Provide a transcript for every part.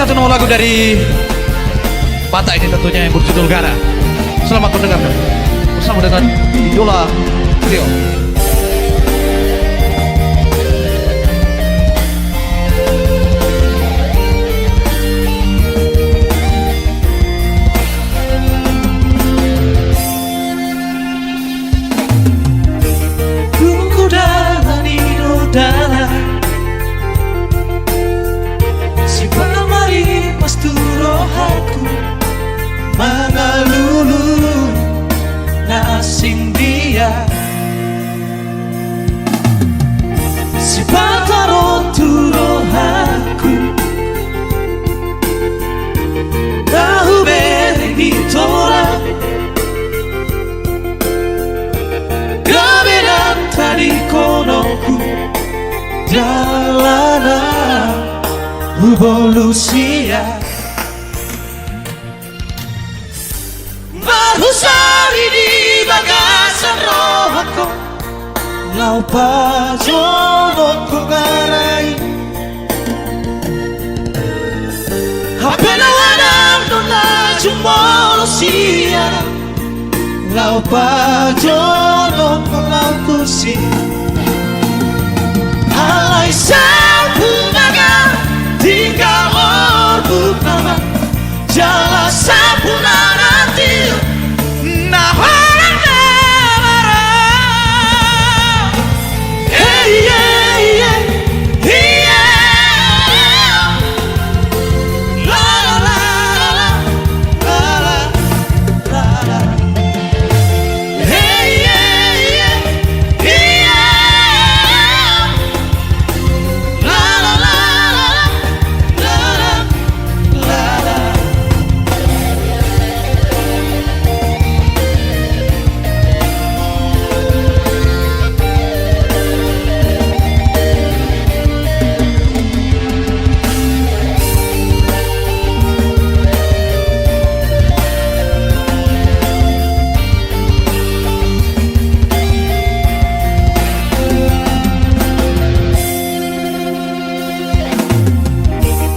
satu nomor lagu dari Batak ini tentunya yang berjudul Gara. Selamat mendengarkan bersama dengan Idola Trio. Asing dia si pataro turohaku tahu beritora gaberan tadi konoku jalanan evolusia Bahusari di bagasan rohku lau pajono ku garai Hapena wadam dona jumolo siara lau pajono ku lau kusi Alai sapu naga tinggal orbuk nama Jala sapu naga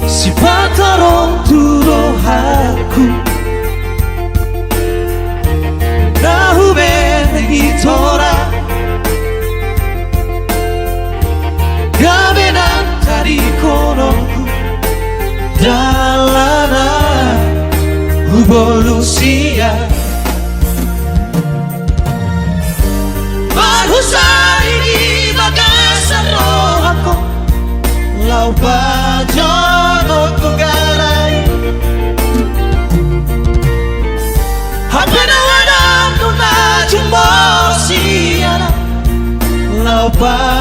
Si patarong turohaku Nahube itora Gabenan tadi konoku Dalana evolusia Bahusari di bagasan rohku Lau pajono ku garai Hapena wadam dona jumbo siara Lau pajono